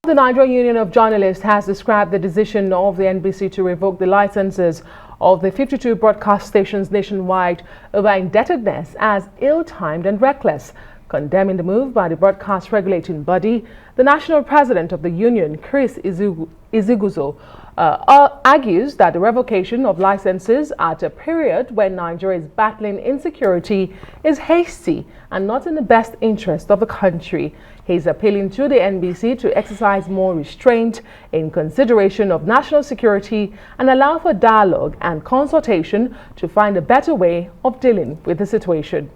The Nigerian Union of Journalists has described the decision of the NBC to revoke the licenses of the 52 broadcast stations nationwide over indebtedness as ill-timed and reckless. Condemning the move by the broadcast regulating body, the national president of the union, Chris Iziguzo, argues that the revocation of licenses at a period when Nigeria is battling insecurity is hasty and not in the best interest of the country. He's appealing to the NBC to exercise more restraint in consideration of national security and allow for dialogue and consultation to find a better way of dealing with the situation.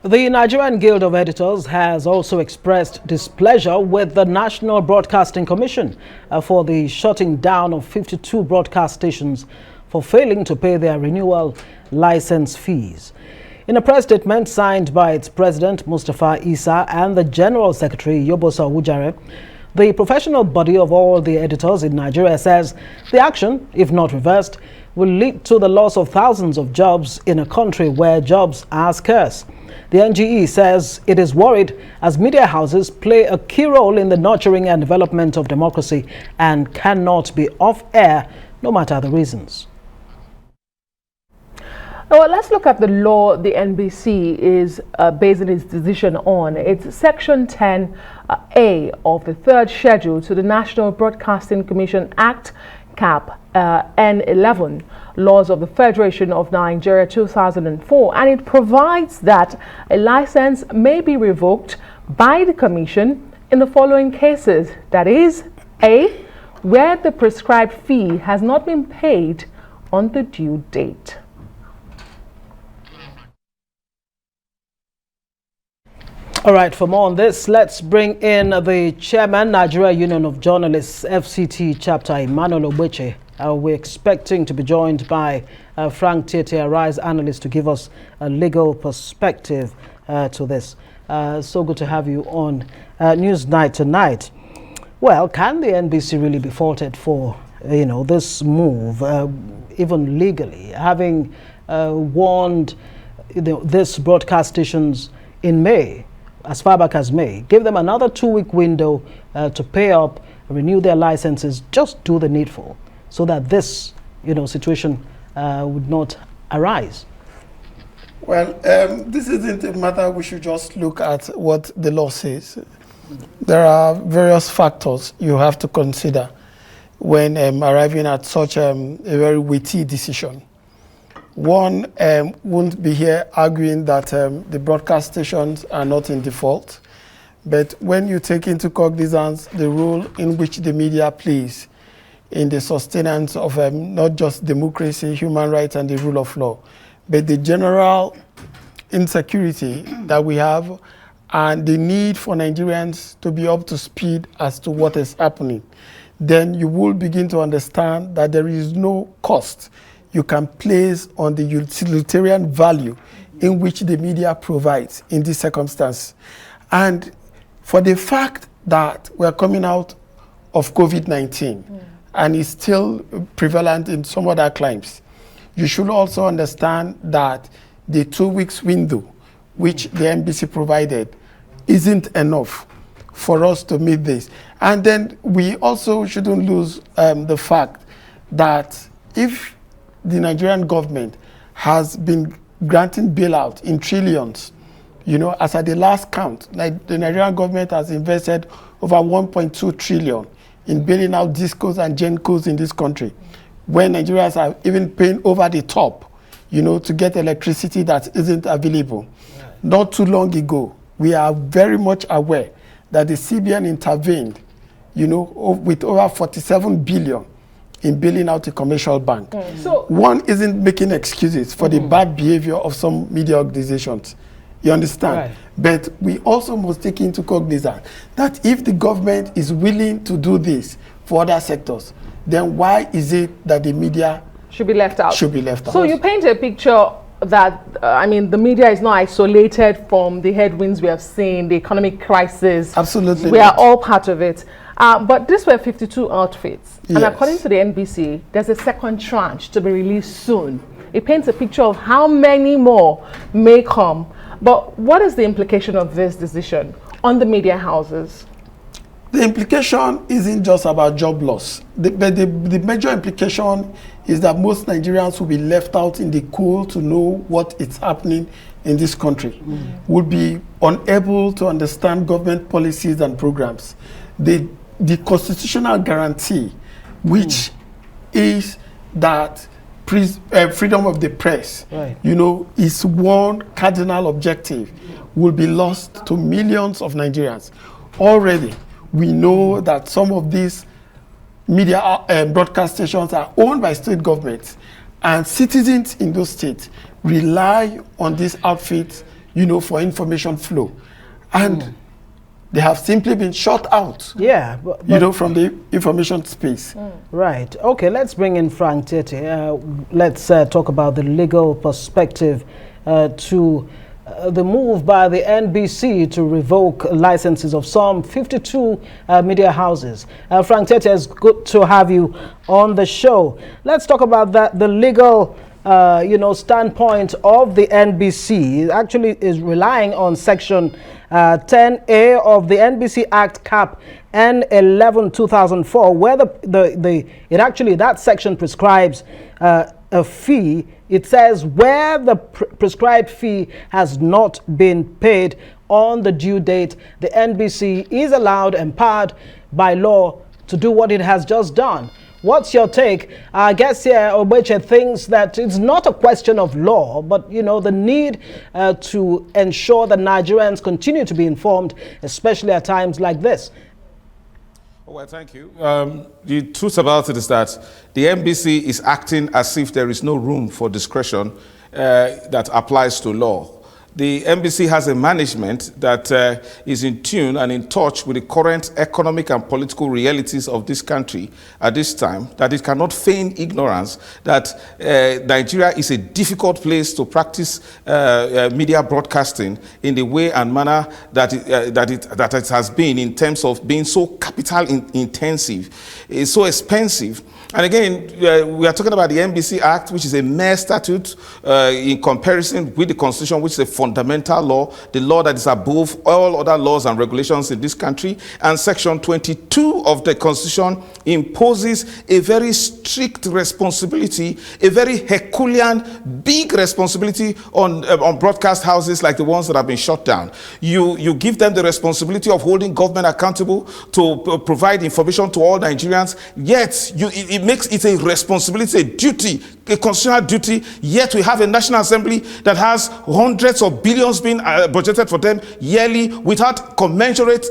The Nigerian Guild of Editors has also expressed displeasure with the National Broadcasting Commission for the shutting down of 52 broadcast stations for failing to pay their renewal license fees. In a press statement signed by its president, Mustafa Isa, and the General Secretary, Yobosa Wujare, the professional body of all the editors in Nigeria says the action, if not reversed, will lead to the loss of thousands of jobs in a country where jobs are scarce. The NGE says it is worried as media houses play a key role in the nurturing and development of democracy and cannot be off air no matter the reasons. Now, let's look at the law the NBC is basing its decision on. It's Section 10A of the third schedule to the National Broadcasting Commission Act, CAP N11, Laws of the Federation of Nigeria 2004, and it provides that a license may be revoked by the Commission in the following cases. That is, A, where the prescribed fee has not been paid on the due date. All right, for more on this, let's bring in the chairman, Nigeria Union of Journalists, FCT chapter, Emmanuel Ogbeche. We're expecting to be joined by Frank Tietie, a RISE analyst, to give us a legal perspective to this. So good to have you on Newsnight tonight. Well, can the NBC really be faulted for, this move, even legally, having warned these broadcast stations in May? As far back as May, give them another 2-week window to pay up, renew their licenses, just do the needful so that this, situation would not arise. Well, this isn't a matter we should just look at what the law says. There are various factors you have to consider when arriving at such a very weighty decision. One won't be here arguing that the broadcast stations are not in default, but when you take into cognizance the role in which the media plays in the sustenance of not just democracy, human rights, and the rule of law, but the general insecurity that we have and the need for Nigerians to be up to speed as to what is happening, then you will begin to understand that there is no cost you can place on the utilitarian value in which the media provides in this circumstance. And for the fact that we're coming out of COVID-19 and is still prevalent in some other climes, you should also understand that the 2 weeks window which the NBC provided isn't enough for us to meet this. And then we also shouldn't lose the fact that if the Nigerian government has been granting bailout in trillions, as at the last count, like the Nigerian government has invested over 1.2 trillion in bailing out discos and gencos in this country, when Nigerians are even paying over the top, to get electricity that isn't available. Right. Not too long ago, we are very much aware that the CBN intervened, with over 47 billion in bailing out a commercial bank. So one isn't making excuses for the bad behavior of some media organizations. You understand? Right. But we also must take into cognizance that if the government is willing to do this for other sectors, then why is it that the media should be left out? So you paint a picture that, the media is not isolated from the headwinds we have seen, the economic crisis. Absolutely. We are all part of it. But these were 52 outfits. Yes. And according to the NBC, there's a second tranche to be released soon. It paints a picture of how many more may come. But what is the implication of this decision on the media houses? The implication isn't just about job loss. The major implication is that most Nigerians will be left out in the cold to know what is happening in this country, will be unable to understand government policies and programs. The constitutional guarantee, which is that freedom of the press, is one cardinal objective, will be lost to millions of Nigerians. Already, we know that some of these media broadcast stations are owned by state governments, and citizens in those states rely on these outfits, for information flow. And they have simply been shut out, from the information space. Right. Okay, let's bring in Frank Tietie. Let's talk about the legal perspective to the move by the NBC to revoke licenses of some 52 media houses. Frank Tietie, it's good to have you on the show. Let's talk about that. The legal standpoint of the NBC actually is relying on Section 10A of the NBC Act Cap N11/2004, where that section prescribes a fee. It says where the prescribed fee has not been paid on the due date, the NBC is allowed, empowered by law, to do what it has just done. What's your take? I guess here, Ogbeche thinks that it's not a question of law, but the need to ensure that Nigerians continue to be informed, especially at times like this. Well, thank you. The truth about it is that the NBC is acting as if there is no room for discretion that applies to law. The NBC has a management that is in tune and in touch with the current economic and political realities of this country at this time, that it cannot feign ignorance that Nigeria is a difficult place to practice media broadcasting in the way and manner that it has been, in terms of being so capital intensive, it's so expensive. And again, we are talking about the NBC Act, which is a mere statute in comparison with the Constitution, which is a fundamental law, the law that is above all other laws and regulations in this country. And Section 22 of the Constitution imposes a very strict responsibility, a very Herculean, big responsibility on broadcast houses like the ones that have been shut down. You give them the responsibility of holding government accountable to provide information to all Nigerians, yet it makes it a responsibility, a duty, a constitutional duty, yet we have a National Assembly that has hundreds of billions being budgeted for them yearly without commensurate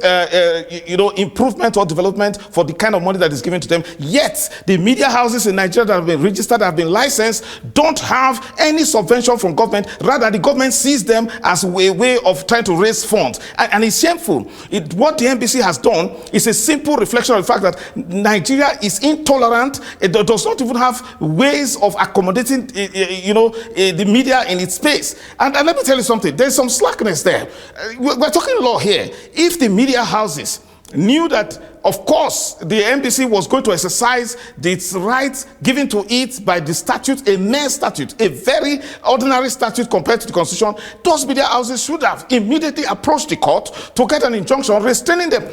improvement or development for the kind of money that is given to them. Yet the media houses in Nigeria that have been registered, that have been licensed, don't have any subvention from government. Rather, the government sees them as a way of trying to raise funds. And it's shameful. What the NBC has done is a simple reflection of the fact that Nigeria is intolerant. It does not even have ways of accommodating the media in its space. And let me tell you something, there's some slackness there. We're talking law here. If the media houses knew that, of course, the NBC was going to exercise its rights given to it by the statute, a mere statute, a very ordinary statute compared to the Constitution, those media houses should have immediately approached the court to get an injunction restraining them,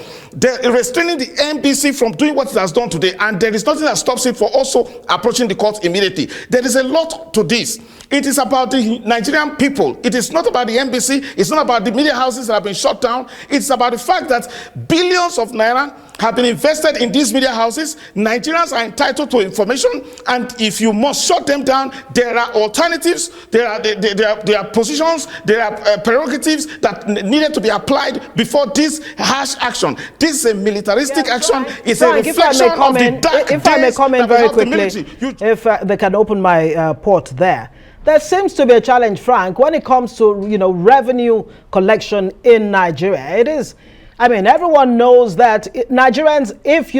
restraining the NBC from doing what it has done today. And there is nothing that stops it for also approaching the court immediately. There is a lot to this. It is about the Nigerian people. It is not about the NBC. It's not about the media houses that have been shut down. It's about the fact that billions of naira have been invested in these media houses. Nigerians are entitled to information, and if you must shut them down, there are alternatives, there are positions, there are prerogatives that needed to be applied before this harsh action. This is a militaristic action. It's a reflection of the dark days. If I may comment very quickly, if they can open my port there. There seems to be a challenge, Frank, when it comes to revenue collection in Nigeria. It is, everyone knows that Nigerians, if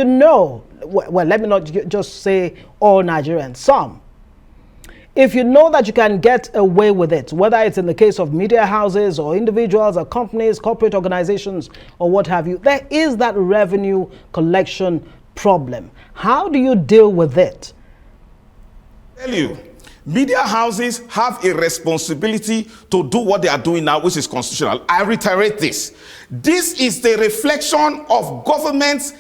well, let me not just say all Nigerians, some. If you know that you can get away with it, whether it's in the case of media houses or individuals or companies, corporate organizations or what have you, there is that revenue collection problem. How do you deal with it? I tell you, Media houses have a responsibility to do what they are doing now, which is constitutional. I reiterate this. This is the reflection of government's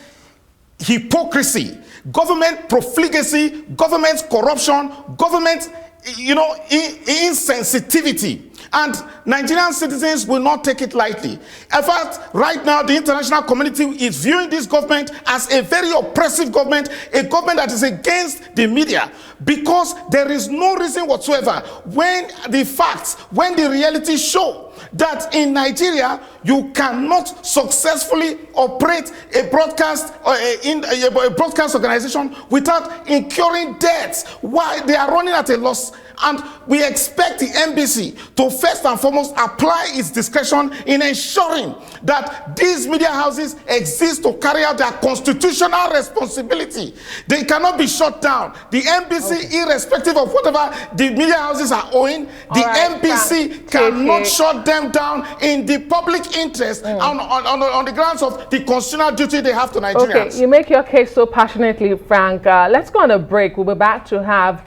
hypocrisy, government profligacy, government corruption, government, insensitivity. And Nigerian citizens will not take it lightly. In fact, right now, the international community is viewing this government as a very oppressive government, a government that is against the media, because there is no reason whatsoever when the facts, when the reality show that in Nigeria, you cannot successfully operate a broadcast or a broadcast organization without incurring debts. Why? They are running at a loss. And we expect the NBC to first and foremost apply its discretion in ensuring that these media houses exist to carry out their constitutional responsibility. They cannot be shut down. The NBC, irrespective of whatever the media houses are owing, the NBC cannot shut them down in the public interest on the grounds of the constitutional duty they have to Nigerians. Okay, you make your case so passionately, Frank. Let's go on a break. We'll be back to have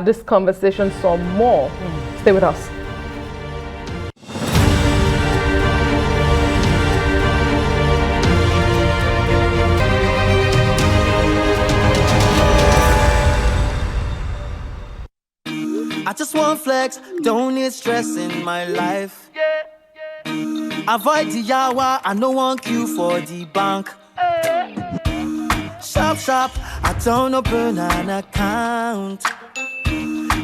this conversation some more. Stay with us. I just want flex, don't need stress in my life. Avoid the yawa, I no want queue for the bank. Sharp, sharp, I don't open an account.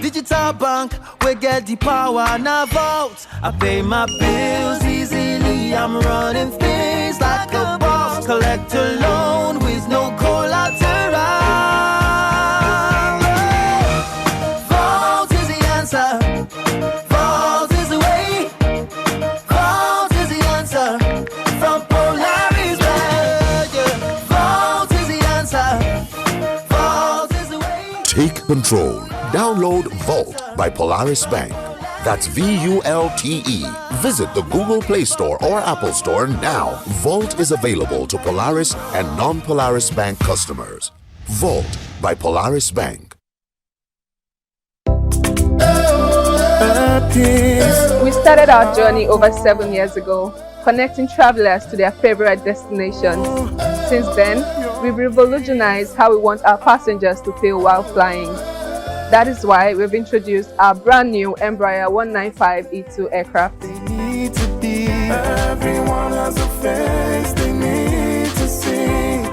Digital bank, we get the power, now vote. I pay my bills easily, I'm running things like a boss. Collect a loan with no collateral. Vote is the answer. Vote is the way. Vote is the answer. From Polaris Bank. Vote is the answer. Vote is the way. Take control. Download Volt by Polaris Bank. That's VULTE. Visit the Google Play Store or Apple Store now. Volt is available to Polaris and non-Polaris Bank customers. Volt by Polaris Bank. We started our journey over 7 years ago, connecting travelers to their favorite destinations. Since then, we've revolutionized how we want our passengers to feel while flying. That is why we've introduced our brand new Embraer 195E2 aircraft. Everyone has a face they need to see.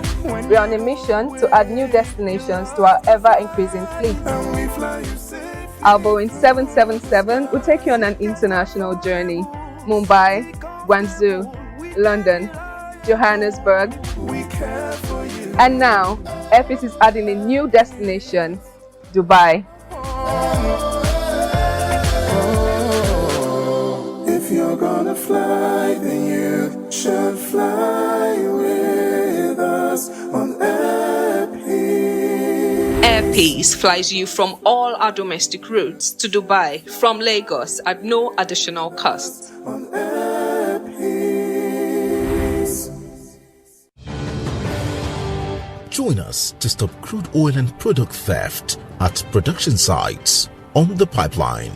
We're on a mission to add new destinations to our ever-increasing fleet. Our Boeing 777 will take you on an international journey. Mumbai, Guangzhou, London, Johannesburg. And now, Airpeace is adding a new destination, Dubai. If you're gonna fly, then you should fly with us on Airpeace. Airpeace flies you from all our domestic routes to Dubai from Lagos at no additional cost. On Airpeace. Join us to stop crude oil and product theft at production sites, on the pipeline,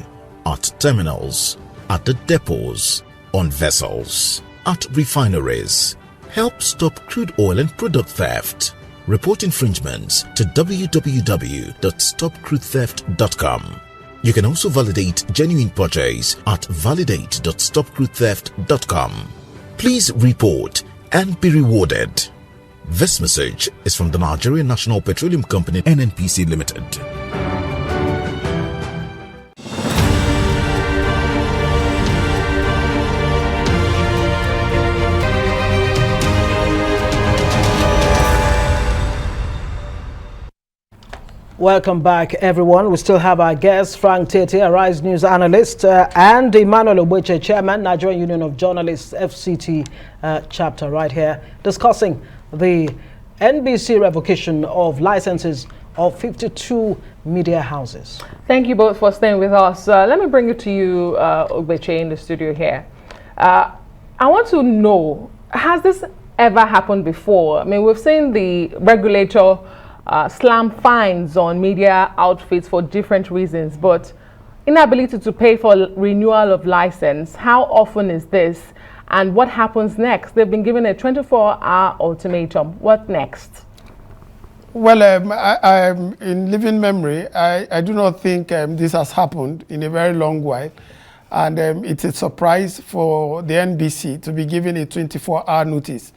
at terminals, at the depots, on vessels, at refineries. Help stop crude oil and product theft. Report infringements to www.stopcrudetheft.com. You can also validate genuine purchase at validate.stopcrudetheft.com. Please report and be rewarded. This message is from the Nigerian National Petroleum Company, NNPC Limited. Welcome back, everyone. We still have our guests, Frank Tietie, Arise News analyst, and Emmanuel Ogbeche, Chairman, Nigerian Union of Journalists, FCT chapter, right here, discussing the NBC revocation of licenses of 52 media houses. Thank you both for staying with us. Let me bring it to you, Ogbeche, in the studio here. I want to know, has this ever happened before? I mean, we've seen the regulator slam fines on media outfits for different reasons, but inability to pay for renewal of license. How often is this, and what happens next? They've been given a 24-hour ultimatum. What next? Well, in living memory, I do not think this has happened in a very long while. And it's a surprise for the NBC to be given a 24-hour notice.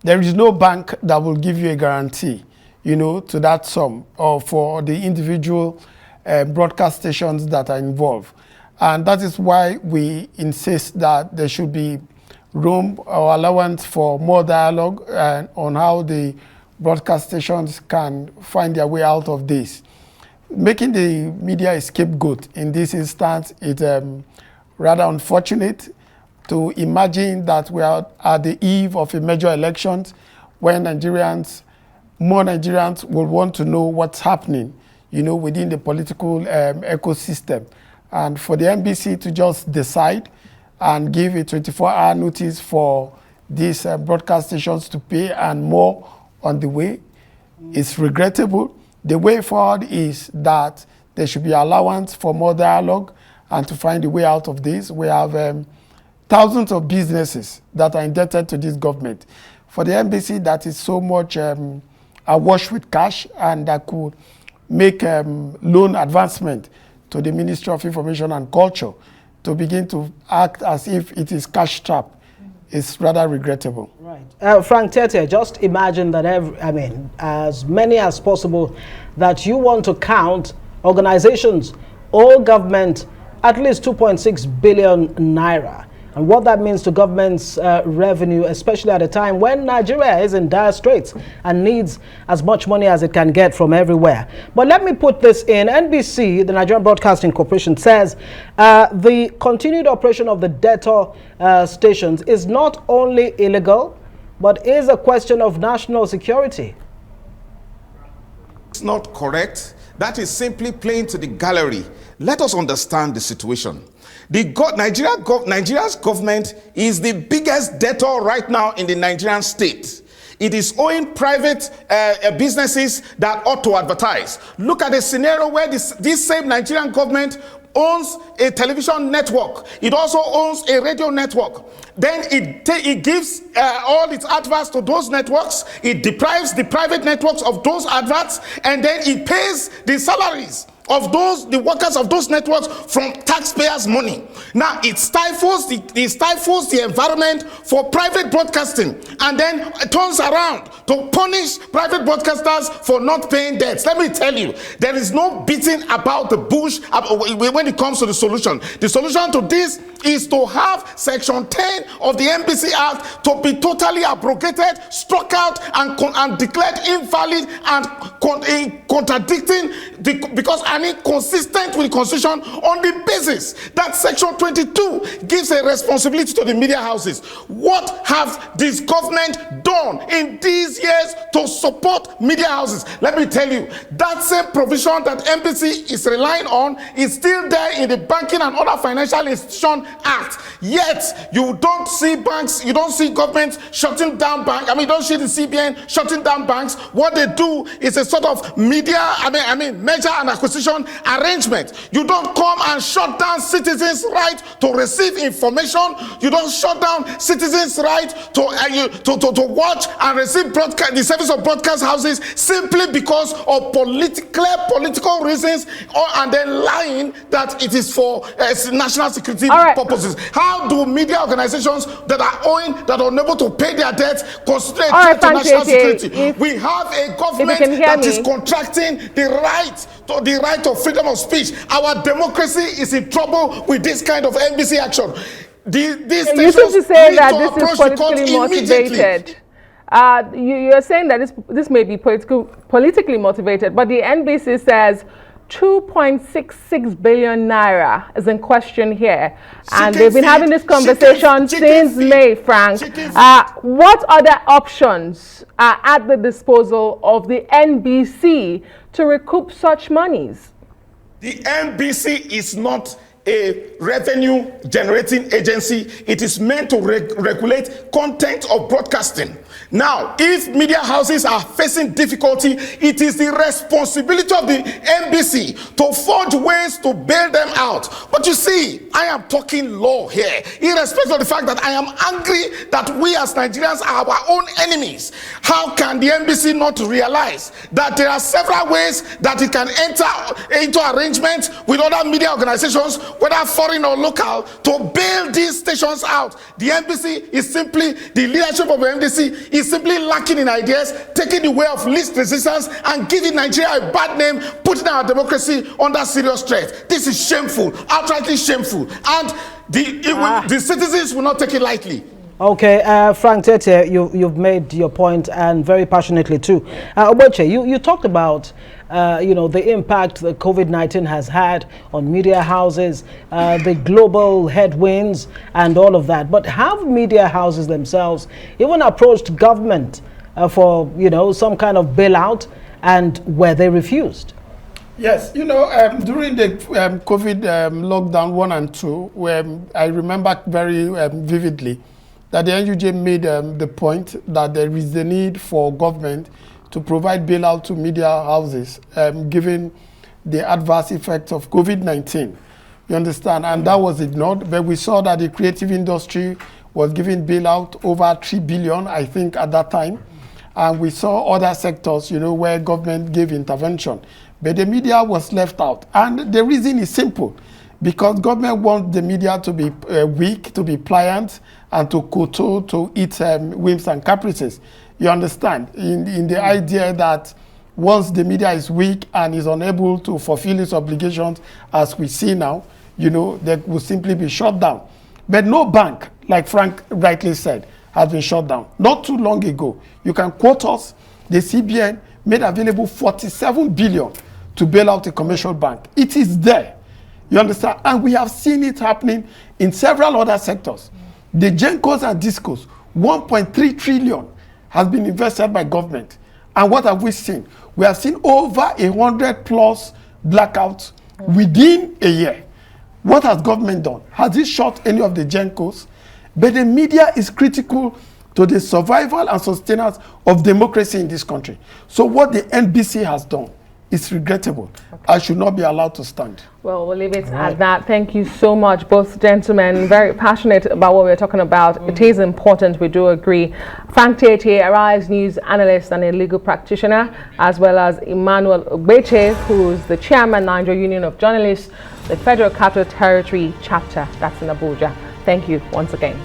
There is no bank that will give you a guarantee, you know, to that sum, or for the individual broadcast stations that are involved. And that is why we insist that there should be room or allowance for more dialogue on how the broadcast stations can find their way out of this. Making the media a scapegoat in this instance is rather unfortunate. To imagine that we are at the eve of a major election when more Nigerians will want to know what's happening, you know, within the political ecosystem. And for the NBC to just decide and give a 24-hour notice for these broadcast stations to pay and more on the way is regrettable. The way forward is that there should be allowance for more dialogue and to find a way out of this. We have thousands of businesses that are indebted to this government. For the NBC, that is so much awash with cash, and that could make loan advancement to the Ministry of Information and Culture to begin to act as if it is cash trap. It's rather regrettable. Right. Frank Tietie, just imagine that as many as possible that you want to count organizations, all government, at least 2.6 billion naira. And what that means to government's revenue, especially at a time when Nigeria is in dire straits and needs as much money as it can get from everywhere. But let me put this in. NBC, the Nigerian Broadcasting Corporation, says the continued operation of the debtor stations is not only illegal, but is a question of national security. It's not correct. That is simply playing to the gallery. Let us understand the situation. Nigeria's government is the biggest debtor right now in the Nigerian state. It is owing private businesses that ought to advertise. Look at a scenario where this same Nigerian government owns a television network. It also owns a radio network. Then it gives all its adverts to those networks. It deprives the private networks of those adverts, and then it pays the salaries of the workers of those networks from taxpayers' money. Now it stifles the environment for private broadcasting, and then turns around to punish private broadcasters for not paying debts. Let me tell you, there is no beating about the bush when it comes to the solution. The solution to this is to have Section 10 of the NBC Act to be totally abrogated, struck out, and declared invalid and contradicting because consistent with the Constitution on the basis that Section 22 gives a responsibility to the media houses. What have this government done in these years to support media houses? Let me tell you, that same provision that NBC is relying on is still there in the Banking and Other Financial Institution Act. Yet, you don't see banks, you don't see governments shutting down banks. You don't see the CBN shutting down banks. What they do is a sort of media, merger and acquisition arrangement. You don't come and shut down citizens' right to receive information. You don't shut down citizens' right to watch and receive the service of broadcast houses simply because of clear political reasons, and then lying that it is for national security purposes. How do media organizations that are unable to pay their debts consider a threat to national security? We have a government that is contracting the right of freedom of speech. Our democracy is in trouble with this kind of NBC action. You seem to say that this is politically motivated. You're saying that this may be politically motivated, but the NBC says 2.66 billion naira is in question here, and they've been having this conversation since May, Frank. What other options are at the disposal of the NBC to recoup such monies? The NBC is not a revenue generating agency. It is meant to regulate content of broadcasting. Now, if media houses are facing difficulty, it is the responsibility of the NBC to forge ways to bail them out. But you see, I am talking law here, irrespective of the fact that I am angry that we as Nigerians are our own enemies. How can the NBC not realize that there are several ways that it can enter into arrangements with other media organizations, whether foreign or local, to bail these stations out? The NBC is simply, the leadership of the NBC is simply lacking in ideas, taking the way of least resistance and giving Nigeria a bad name, putting our democracy under serious threat. This is shameful, outrightly shameful, and the citizens will not take it lightly. Okay, Frank Tietie, you've made your point, and very passionately too. Ogbeche, you talked about the impact that COVID-19 has had on media houses, the global headwinds and all of that. But have media houses themselves even approached government for some kind of bailout, and were they refused? Yes, during the COVID lockdown 1 and 2, I remember very vividly that the NUJ made the point that there is the need for government to provide bailout to media houses, given the adverse effects of COVID-19. You understand? And that was ignored. But we saw that the creative industry was given bailout over 3 billion, I think, at that time. And we saw other sectors, where government gave intervention. But the media was left out. And the reason is simple. Because government wants the media to be weak, to be pliant, and to kowtow to its whims and caprices. You understand? In the idea that once the media is weak and is unable to fulfill its obligations, as we see now, they will simply be shut down. But no bank, like Frank rightly said, has been shut down. Not too long ago, you can quote us, the CBN made available 47 billion to bail out a commercial bank. It is there. You understand? And we have seen it happening in several other sectors. The Gencos and Discos, 1.3 trillion has been invested by government. And what have we seen? We have seen over 100+ blackouts within a year. What has government done? Has it shut any of the Gencos? But the media is critical to the survival and sustenance of democracy in this country. So what the NBC has done is regrettable. I should not be allowed to stand. Well, we'll leave it at that. Thank you so much, both gentlemen. Very passionate about what we're talking about. It is important, we do agree. Frank Tietie, Arise News analyst and a legal practitioner, as well as Emmanuel Ogbeche, who's the chairman, Nigeria Union of Journalists, the Federal Capital Territory chapter, that's in Abuja. Thank you once again.